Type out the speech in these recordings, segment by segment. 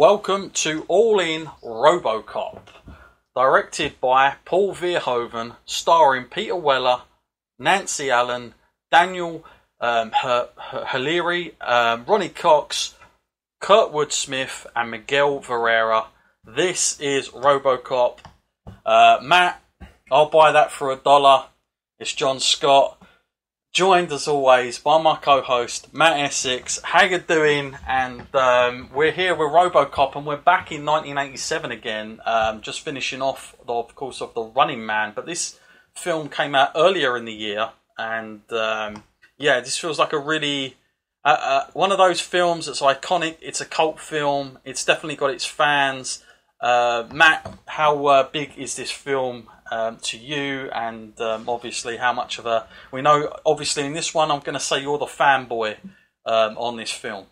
Welcome to All In Robocop, directed by Paul Verhoeven, starring Peter Weller, Nancy Allen, Daniel Hilary, Ronnie Cox, Kurtwood Smith, and Miguel Ferreira. This is Robocop. Matt, I'll buy that for $1. It's John Scott, joined as always by my co-host Matt Essex. How you doing? And we're here with Robocop, and we're back in 1987 again. Just finishing off, of course, of The Running Man. But this film came out earlier in the year, and this feels like a really one of those films that's iconic. It's a cult film. It's definitely got its fans. Matt, how big is this film to you, and obviously how much of a... We know, obviously, in this one, I'm going to say you're the fanboy on this film.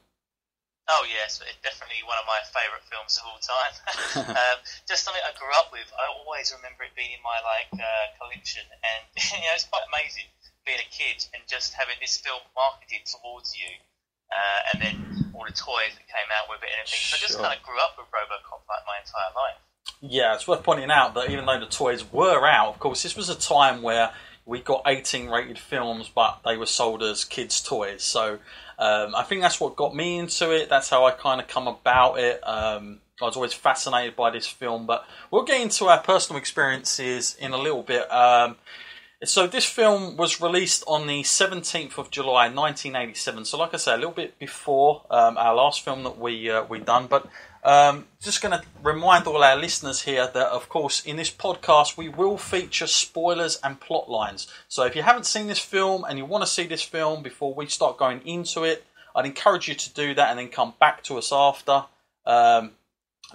Oh yes, it's definitely one of my favourite films of all time. Just something I grew up with. I always remember it being in my collection, and it's quite amazing being a kid and just having this film marketed towards you, and then all the toys that came out with it and everything. So I just kind of grew up with Robocop like my entire life. Yeah, it's worth pointing out that even though the toys were out, of course, this was a time where we got 18-rated films, but they were sold as kids' toys. So I think that's what got me into it. That's how I kind of come about it. I was always fascinated by this film, but we'll get into our personal experiences in a little bit. So this film was released on the 17th of July, 1987. So like I say, a little bit before our last film that we done. But just going to remind all our listeners here that, of course, in this podcast, we will feature spoilers and plot lines. So if you haven't seen this film and you want to see this film before we start going into it, I'd encourage you to do that and then come back to us after.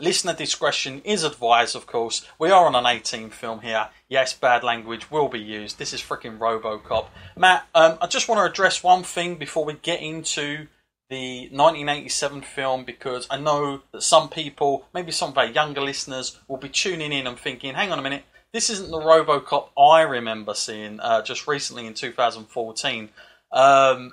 Listener discretion is advised, of course. We are on an 18 film here. Yes, bad language will be used. This is freaking Robocop. Matt, I just want to address one thing before we get into the 1987 film, because I know that some people, maybe some of our younger listeners, will be tuning in and thinking, hang on a minute, this isn't the Robocop I remember seeing just recently in 2014.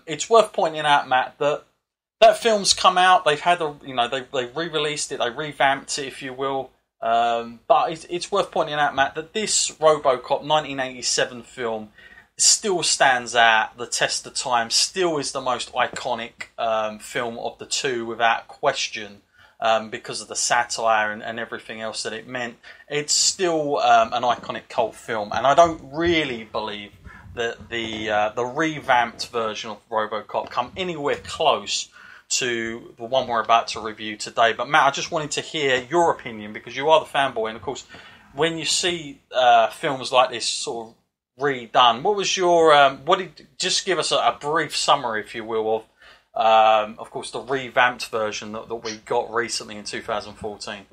It's worth pointing out, Matt, that film's come out. They've had they've re-released it, they revamped it, if you will. But it's worth pointing out, Matt, that this Robocop 1987 film still stands out the test of time. Still is the most iconic film of the two, without question, because of the satire and everything else that it meant. It's still an iconic cult film, and I don't really believe that the revamped version of Robocop come anywhere close to the one we're about to review today. But Matt, I just wanted to hear your opinion, because you are the fanboy, and of course, when you see films like this sort of redone, what was your just give us a brief summary, if you will, of course, the revamped version that we got recently in 2014.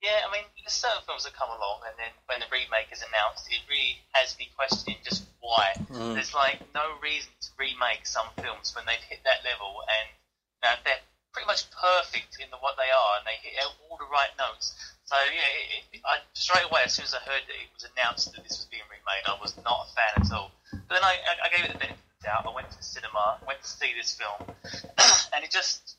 Yeah, I mean, there's certain films that come along, and then when the remake is announced, it really has me questioning just why. There's no reason to remake some films when they've hit that level, and they're pretty much perfect in what they are, and they hit all the right notes. So I straight away, as soon as I heard that it was announced that this was being remade, I was not a fan at all. But then I gave it the benefit of the doubt. I went to the cinema, went to see this film, and it just,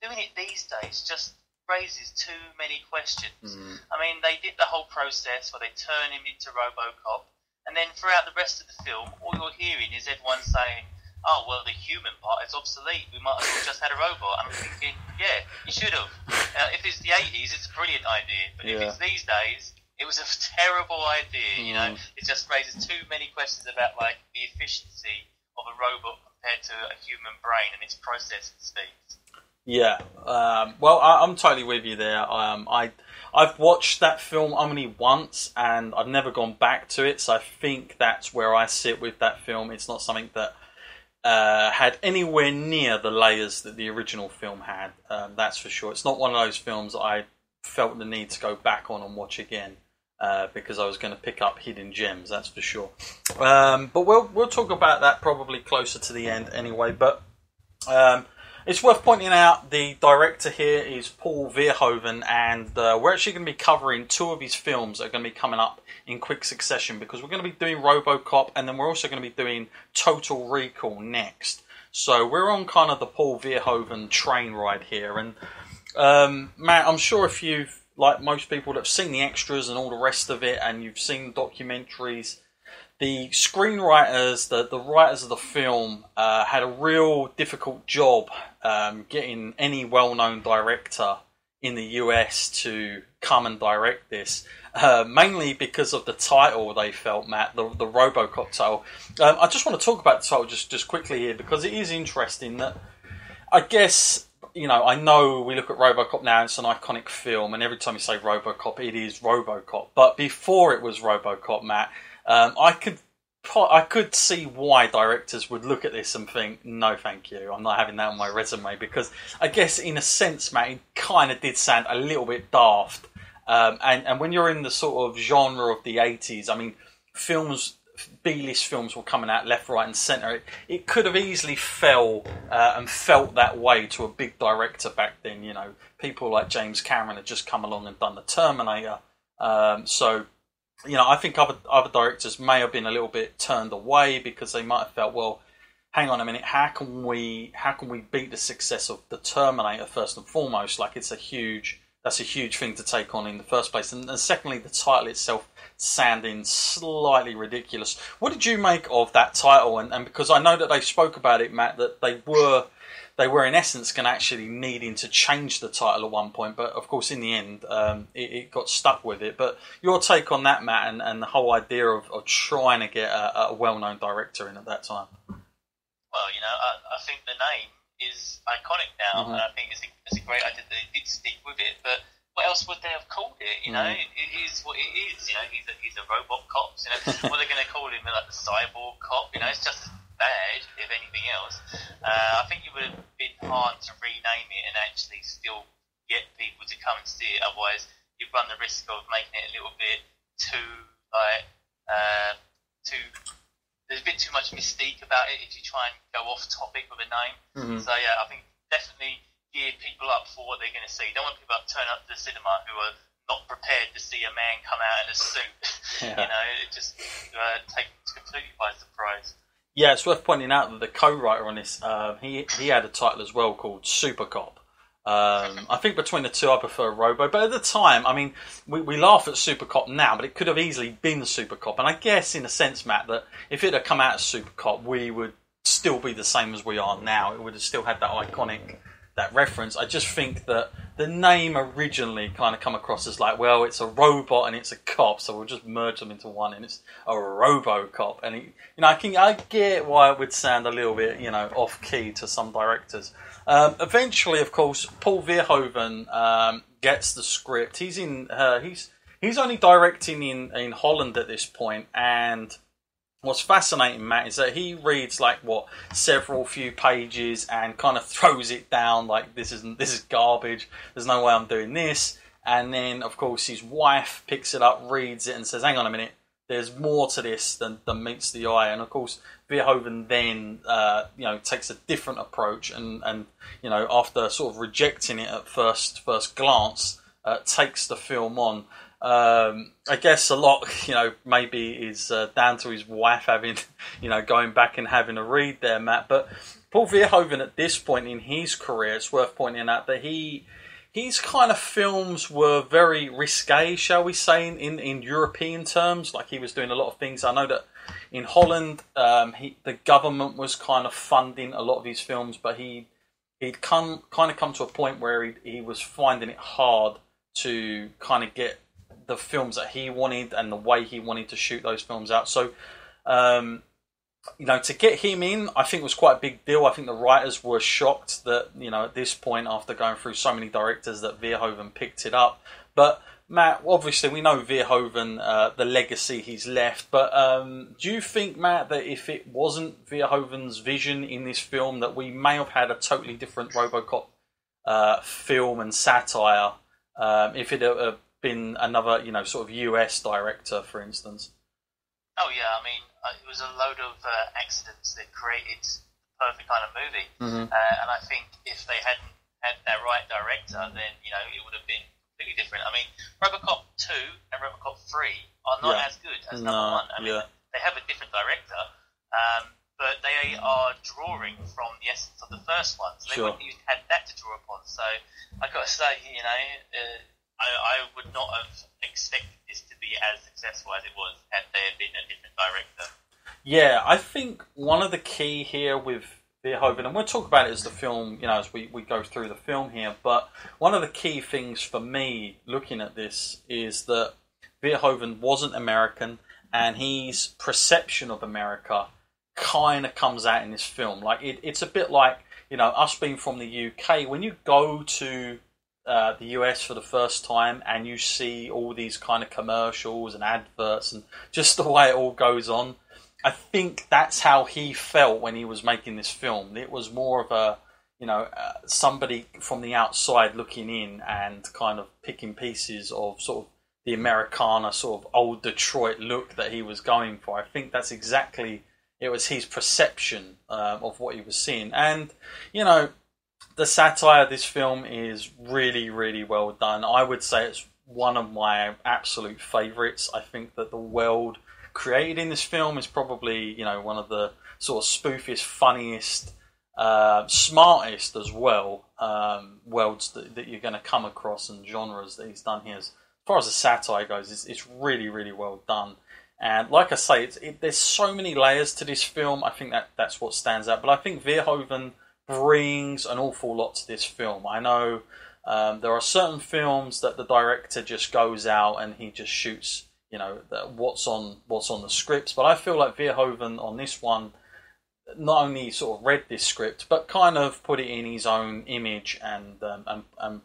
doing it these days just raises too many questions. I mean, they did the whole process where they turn him into Robocop, and then throughout the rest of the film, all you're hearing is everyone saying, oh, well, the human part is obsolete. We might as well just had a robot. I'm thinking, yeah, you should have. If it's the 80s, it's a brilliant idea. But if it's these days, it was a terrible idea. It just raises too many questions about, the efficiency of a robot compared to a human brain and its processing speeds. Yeah. Well, I'm totally with you there. I've watched that film only once, and I've never gone back to it. So I think that's where I sit with that film. It's not something that had anywhere near the layers that the original film had, that's for sure. It's not one of those films that I felt the need to go back on and watch again, because I was going to pick up hidden gems, that's for sure. But we'll talk about that probably closer to the end anyway. But it's worth pointing out the director here is Paul Verhoeven, and we're actually going to be covering two of his films that are going to be coming up in quick succession, because we're going to be doing Robocop, and then we're also going to be doing Total Recall next. So we're on kind of the Paul Verhoeven train ride here, and Matt, I'm sure if you've, like most people that have seen the extras and all the rest of it, and you've seen documentaries, the screenwriters, the writers of the film, had a real difficult job getting any well-known director in the US to come and direct this. Mainly because of the title they felt, Matt, the Robocop title. I just want to talk about the title just quickly here, because it is interesting that, I guess, I know we look at Robocop now, it's an iconic film, and every time you say Robocop, it is Robocop. But before it was Robocop, Matt, I could see why directors would look at this and think, no thank you, I'm not having that on my resume, because I guess in a sense, Matt, it kind of did sound a little bit daft. And when you're in the sort of genre of the 80s, I mean, B-list films were coming out left, right and centre. It could have easily felt that way to a big director back then. People like James Cameron had just come along and done The Terminator. So I think other directors may have been a little bit turned away because they might have felt, well, hang on a minute, how can we beat the success of The Terminator first and foremost? Like, that's a huge thing to take on in the first place, and secondly, the title itself sounding slightly ridiculous. What did you make of that title? And because I know that they spoke about it, Matt, that they were in essence going to actually needing to change the title at one point, but of course in the end it got stuck with it. But your take on that, Matt, and the whole idea of trying to get a well-known director in at that time? Well, I think the name is iconic now, and I think it's a great idea that they did stick with it. But what else would they have called it? It is what it is. He's a robot cop. What are they going to call him? Like the cyborg cop? It's just as bad, if anything else. I think it would have been hard to rename it and actually still get people to come and see it. Otherwise, you run the risk of making it a little bit too there's a bit too much mystique about it if you try and go off topic with a name. So yeah, I think definitely gear people up for what they're going to see. Don't want people to turn up to the cinema who are not prepared to see a man come out in a suit. It just takes completely by surprise. Yeah, it's worth pointing out that the co-writer on this, he had a title as well called Super Cop. I think between the two, I prefer Robo. But at the time, I mean, we laugh at Super Cop now, but it could have easily been Super Cop. And I guess, in a sense, Matt, that if it had come out as Super Cop, we would still be the same as we are now. It would have still had that iconic, that reference. I just think that the name originally kind of come across as like, well, it's a robot and it's a cop, so we'll just merge them into one, and it's a Robocop. And I get why it would sound a little bit, off key to some directors. Eventually, of course, Paul Verhoeven gets the script. He's only directing in Holland at this point, and what's fascinating, Matt, is that he reads several few pages and kind of throws it down like this is garbage. There's no way I'm doing this. And then, of course, his wife picks it up, reads it, and says, "Hang on a minute. There's more to this than meets the eye." And of course, Verhoeven then takes a different approach, and after sort of rejecting it at first glance, takes the film on. I guess a lot, maybe is down to his wife having, going back and having a read there, Matt. But Paul Verhoeven at this point in his career, it's worth pointing out that his kind of films were very risque, shall we say, in European terms. Like, he was doing a lot of things. I know that in Holland, the government was kind of funding a lot of his films, but he'd come to a point where he was finding it hard to kind of get the films that he wanted and the way he wanted to shoot those films out. So, to get him in, I think was quite a big deal. I think the writers were shocked that, at this point, after going through so many directors, that Verhoeven picked it up. But, Matt, obviously we know Verhoeven, the legacy he's left, but do you think, Matt, that if it wasn't Verhoeven's vision in this film, that we may have had a totally different Robocop film and satire if it had been another, sort of US director, for instance? Oh yeah, I mean, it was a load of accidents that created the perfect kind of movie. And I think if they hadn't had that right director, then, it would have been completely different. I mean, Robocop 2 and Robocop 3 are not as good as number 1. I mean, they have a different director, but they are drawing from the essence of the first one. So they wouldn't even had that to draw upon. So I got to say, I would not have expected this to be as successful as it was had there been a different director. Yeah, I think one of the key here with Verhoeven, and we'll talk about it as the film, as we go through the film here, but one of the key things for me looking at this is that Verhoeven wasn't American, and his perception of America kind of comes out in this film. Like it's a bit like, us being from the UK, when you go to the US for the first time and you see all these kind of commercials and adverts and just the way it all goes on, I think that's how he felt when he was making this film. It was more of a, somebody from the outside looking in and kind of picking pieces of sort of the Americana sort of old Detroit look that he was going for. I think that's exactly, it was his perception of what he was seeing. And, the satire of this film is really, really well done. I would say it's one of my absolute favourites. I think that the world created in this film is probably, one of the sort of spoofiest, funniest, smartest as well worlds that you're going to come across and genres that he's done here. As far as the satire goes, it's really, really well done. And like I say, there's so many layers to this film. I think that's what stands out. But I think Verhoeven brings an awful lot to this film. I know there are certain films that the director just goes out and he just shoots, what's on the scripts. But I feel like Verhoeven on this one not only sort of read this script, but kind of put it in his own image and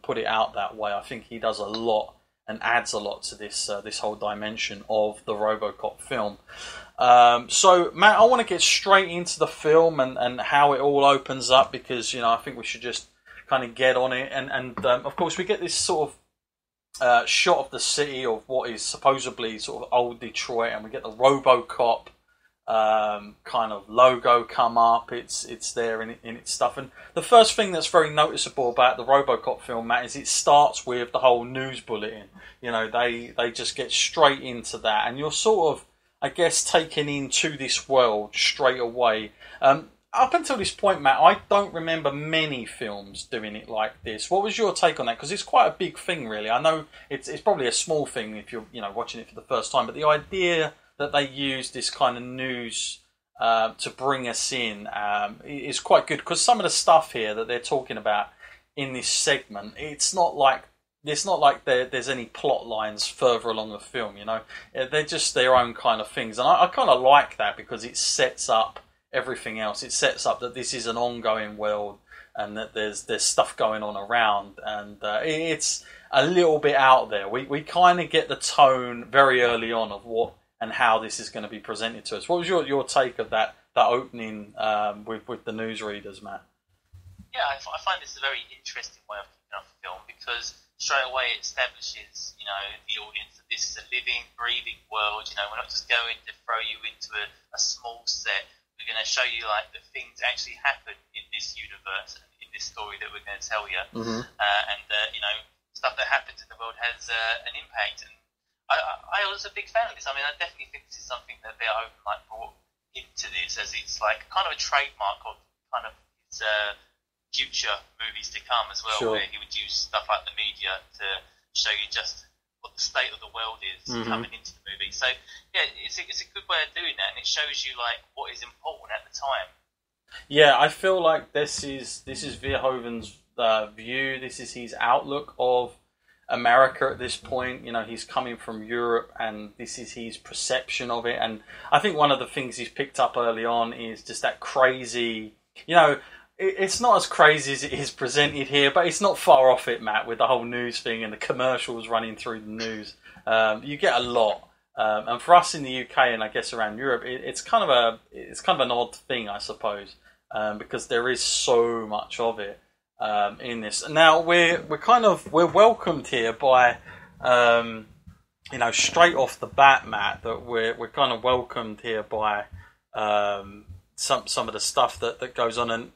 put it out that way. I think he does a lot and adds a lot to this whole dimension of the Robocop film. So, Matt, I want to get straight into the film and how it all opens up because, I think we should just kind of get on it. And of course, we get this sort of shot of the city of what is supposedly sort of old Detroit, and we get the Robocop kind of logo come up. It's there in its stuff. And the first thing that's very noticeable about the Robocop film, Matt, is it starts with the whole news bulletin. They just get straight into that, and you're sort of, I guess, taken into this world straight away. Up until this point, Matt, I don't remember many films doing it like this. What was your take on that? Because it's quite a big thing, really. I know it's probably a small thing if you're watching it for the first time, but the idea that they use this kind of news to bring us in is quite good, because some of the stuff here that they're talking about in this segment, it's not like there's any plot lines further along the film. They're just their own kind of things, and I kind of like that because it sets up everything else. It sets up that this is an ongoing world and that there's stuff going on around, and it's a little bit out there. We kind of get the tone very early on of what and how this is going to be presented to us. What was your take of that opening with the newsreaders, Matt? Yeah, I find this a very interesting way of kicking off the film because straight away it establishes, the audience that this is a living, breathing world. We're not just going to throw you into a small set. We're going to show you like the things that actually happen in this universe and in this story that we're going to tell you. Mm-hmm. Stuff that happens in the world has an impact. And I was a big fan of this. I mean, I definitely think this is something that Verhoeven brought into this, as it's like kind of a trademark of kind of his future movies to come as well, sure, where he would use stuff like the media to show you just what the state of the world is coming into the movie. So yeah, it's a good way of doing that, and it shows you like what is important at the time. Yeah, I feel like this is Verhoeven's view. This is his outlook of America at this point. He's coming from Europe, and this is his perception of it. And I think one of the things he's picked up early on is just that crazy, it's not as crazy as it is presented here, but it's not far off it, Matt, with the whole news thing and the commercials running through the news. You get a lot. And for us in the UK and I guess around Europe, it's kind of an odd thing, I suppose, because there is so much of it in this. Now we're welcomed here by straight off the bat, Matt, that we're kind of welcomed here by some of the stuff that goes on. And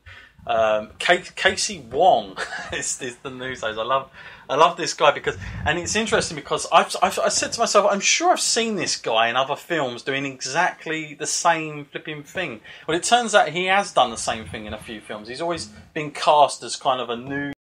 Casey Wong is the news host. I love this guy and it's interesting because I said to myself, I'm sure I've seen this guy in other films doing exactly the same flipping thing. Well, it turns out he has done the same thing in a few films. He's always been cast as kind of a news